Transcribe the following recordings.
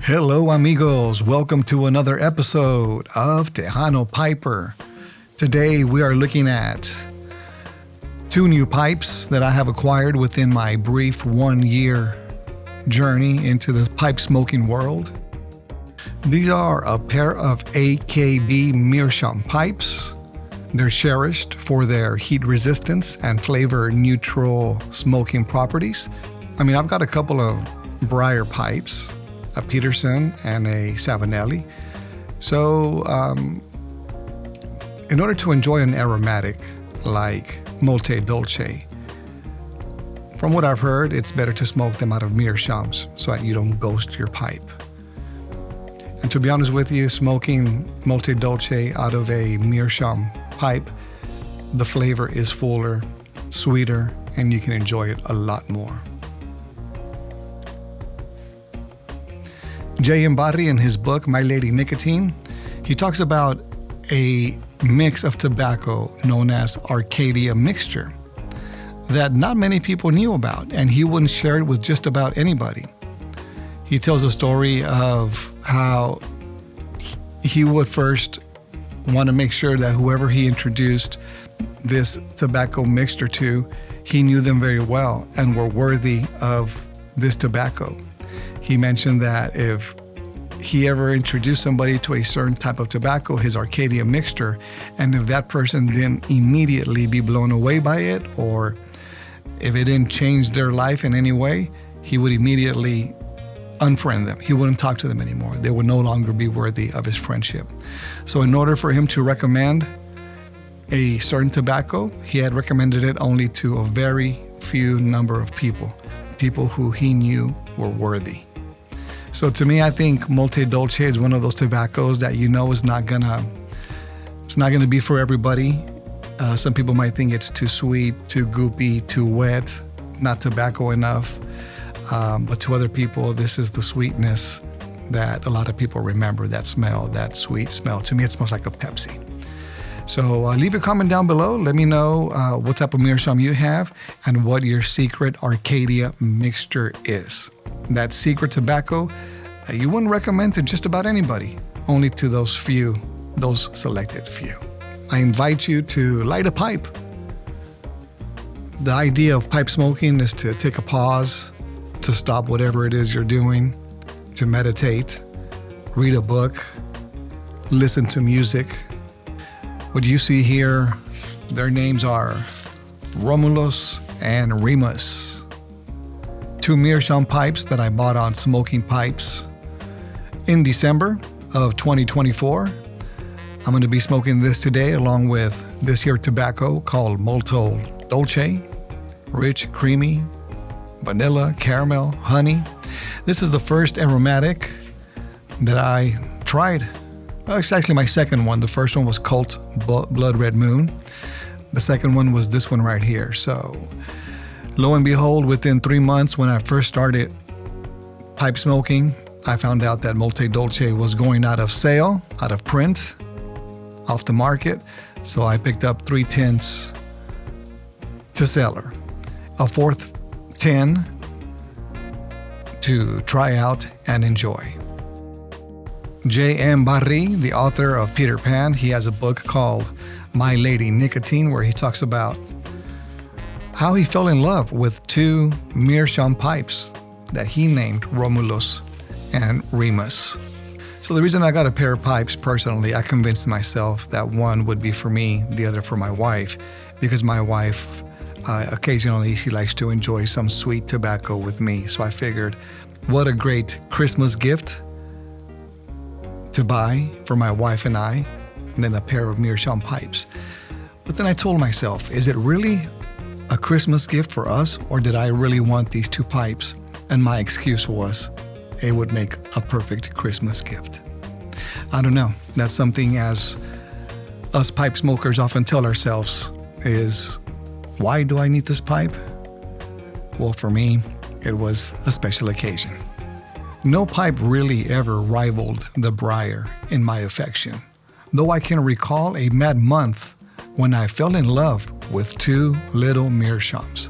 Hello, amigos. Welcome to another episode of Tejano Piper. Today, we are looking at two new pipes that I have acquired within my brief 1-year journey into the pipe smoking world. These are a pair of AKB meerschaum pipes. They're cherished for their heat resistance and flavor neutral smoking properties. I've got a couple of briar pipes, a Peterson and a Savinelli. So, in order to enjoy an aromatic like Molto Dolce, from what I've heard, it's better to smoke them out of meerschaums so that you don't ghost your pipe. And to be honest with you, smoking Molto Dolce out of a meerschaum pipe, the flavor is fuller, sweeter, and you can enjoy it a lot more. JM Barrie, in his book, My Lady Nicotine, he talks about a mix of tobacco known as Arcadia mixture that not many people knew about, and he wouldn't share it with just about anybody. He tells a story of how he would first want to make sure that whoever he introduced this tobacco mixture to, he knew them very well and were worthy of this tobacco. He mentioned that if he ever introduced somebody to a certain type of tobacco, his Arcadia mixture, and if that person didn't immediately be blown away by it, or if it didn't change their life in any way, he would immediately unfriend them. He wouldn't talk to them anymore. They would no longer be worthy of his friendship. So in order for him to recommend a certain tobacco, he had recommended it only to a very few number of people who he knew were worthy. So to me, I think Molto Dolce is one of those tobaccos that it's not gonna be for everybody. Some people might think it's too sweet, too goopy, too wet, not tobacco enough. But to other people, this is the sweetness that a lot of people remember, that smell, that sweet smell. To me, it smells like a Pepsi. So leave a comment down below. Let me know what type of meerschaum you have and what your secret Arcadia mixture is. That secret tobacco that you wouldn't recommend to just about anybody, only to those selected few. I invite you to light a pipe. The idea of pipe smoking is to take a pause, to stop whatever it is you're doing, to meditate, read a book, listen to music. What you see here, their names are Romulos and Remus. Two meerschaum pipes that I bought on Smoking Pipes in December of 2024. I'm going to be smoking this today along with this here tobacco called Molto Dolce. Rich, creamy, vanilla, caramel, honey. This is the first aromatic that I tried. Well, it's actually my second one. The first one was Cult Blood Red Moon. The second one was this one right here. So lo and behold, within 3 months when I first started pipe smoking, I found out that Molto Dolce was going out of sale, out of print, off the market. So I picked up 3 tins to sell her. A fourth tin to try out and enjoy. JM Barrie, the author of Peter Pan, he has a book called My Lady Nicotine, where he talks about how he fell in love with 2 meerschaum pipes that he named Romulos and Remus. So the reason I got a pair of pipes, personally, I convinced myself that one would be for me, the other for my wife, because my wife, occasionally she likes to enjoy some sweet tobacco with me. So I figured, what a great Christmas gift to buy for my wife and I, and then a pair of meerschaum pipes. But then I told myself, is it really a Christmas gift for us, or did I really want these 2 pipes? And my excuse was, it would make a perfect Christmas gift. I don't know. That's something as us pipe smokers often tell ourselves is, why do I need this pipe? Well, for me, it was a special occasion. No pipe really ever rivaled the briar in my affection, though I can recall a mad month when I fell in love with 2 little meerschaums,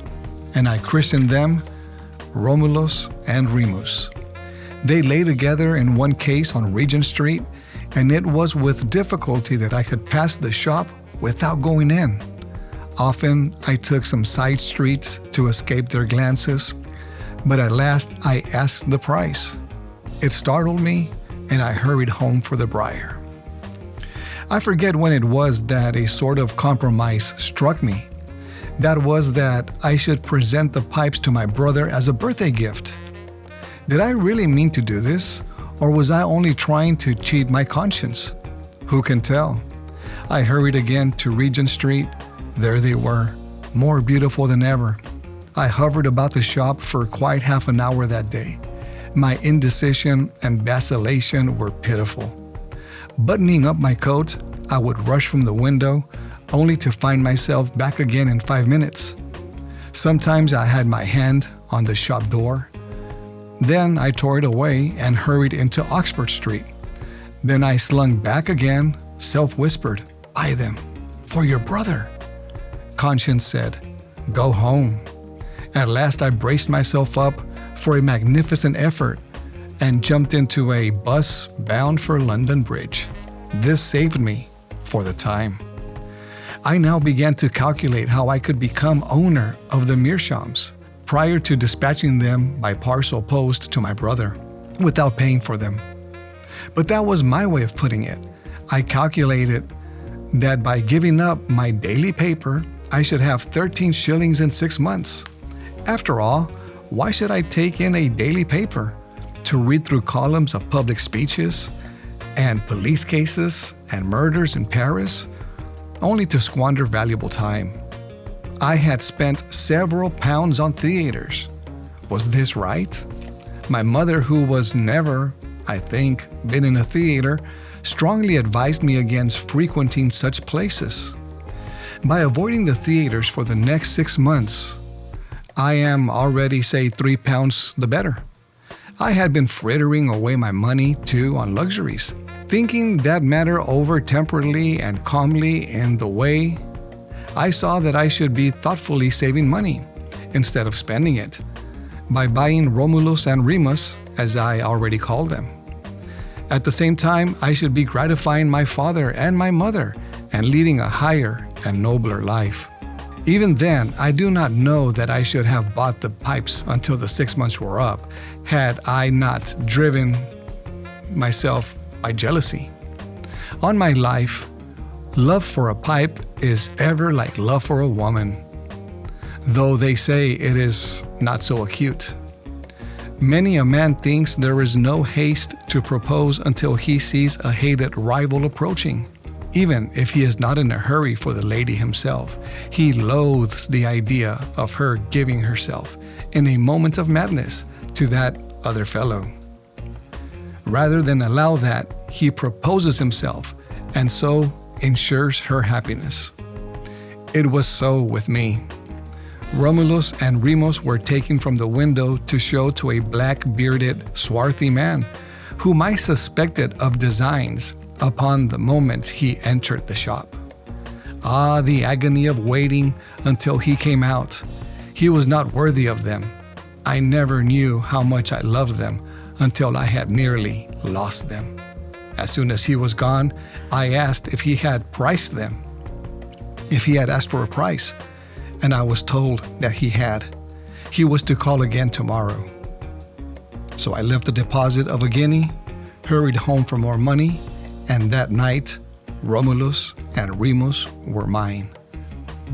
and I christened them Romulos and Remus. They lay together in one case on Regent Street, and it was with difficulty that I could pass the shop without going in. Often I took some side streets to escape their glances, but at last I asked the price. It startled me, and I hurried home for the briar. I forget when it was that a sort of compromise struck me. That was that I should present the pipes to my brother as a birthday gift. Did I really mean to do this, or was I only trying to cheat my conscience? Who can tell? I hurried again to Regent Street. There they were, more beautiful than ever. I hovered about the shop for quite half an hour that day. My indecision and vacillation were pitiful. Buttoning up my coat, I would rush from the window, only to find myself back again in 5 minutes. Sometimes I had my hand on the shop door. Then I tore it away and hurried into Oxford Street. Then I slung back again, self-whispered, "Buy them, for your brother." Conscience said, "Go home." At last I braced myself up for a magnificent effort and jumped into a bus bound for London Bridge. This saved me for the time. I now began to calculate how I could become owner of the meerschaums prior to dispatching them by parcel post to my brother without paying for them. But that was my way of putting it. I calculated that by giving up my daily paper, I should have 13 shillings in 6 months. After all, why should I take in a daily paper to read through columns of public speeches and police cases and murders in Paris, only to squander valuable time? I had spent several pounds on theaters. Was this right? My mother, who was never, I think, been in a theater, strongly advised me against frequenting such places. By avoiding the theaters for the next 6 months, I am already, say, 3 pounds the better. I had been frittering away my money, too, on luxuries, thinking that matter over temperately and calmly in the way I saw that I should be thoughtfully saving money, instead of spending it, by buying Romulus and Remus, as I already called them. At the same time, I should be gratifying my father and my mother and leading a higher and nobler life. Even then, I do not know that I should have bought the pipes until the 6 months were up, had I not driven myself by jealousy. On my life, love for a pipe is ever like love for a woman, though they say it is not so acute. Many a man thinks there is no haste to propose until he sees a hated rival approaching. Even if he is not in a hurry for the lady himself, he loathes the idea of her giving herself in a moment of madness to that other fellow. Rather than allow that, he proposes himself and so ensures her happiness. It was so with me. Romulus and Remus were taken from the window to show to a black-bearded, swarthy man, whom I suspected of designs upon the moment he entered the shop. Ah, the agony of waiting until he came out. He was not worthy of them. I never knew how much I loved them until I had nearly lost them. As soon as he was gone, I asked if he had priced them, if he had asked for a price, and I was told that he had. He was to call again tomorrow. So I left the deposit of a guinea, hurried home for more money, and that night, Romulus and Remus were mine.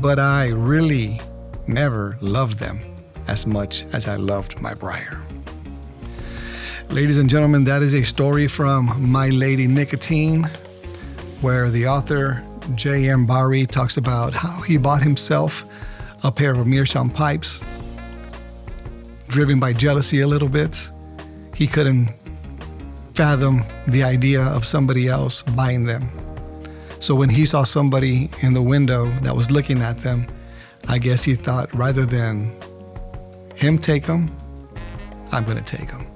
But I really never loved them as much as I loved my briar. Ladies and gentlemen, that is a story from My Lady Nicotine, where the author JM Barrie talks about how he bought himself a pair of meerschaum pipes. Driven by jealousy a little bit, he couldn't fathom the idea of somebody else buying them. So when he saw somebody in the window that was looking at them, I guess he thought, rather than him take them, I'm going to take them.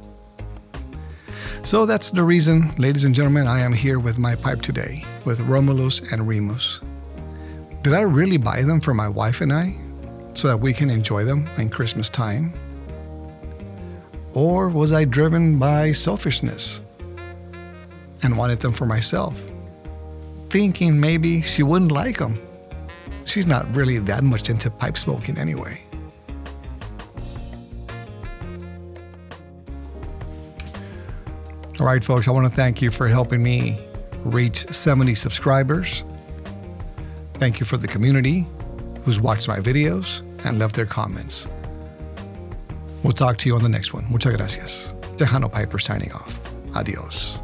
So that's the reason, ladies and gentlemen, I am here with my pipe today, with Romulus and Remus. Did I really buy them for my wife and I, so that we can enjoy them in Christmas time? Or was I driven by selfishness and wanted them for myself, thinking maybe she wouldn't like them? She's not really that much into pipe smoking anyway. All right, folks, I want to thank you for helping me reach 70 subscribers. Thank you for the community who's watched my videos and left their comments. We'll talk to you on the next one. Muchas gracias. Tejano Piper signing off. Adios.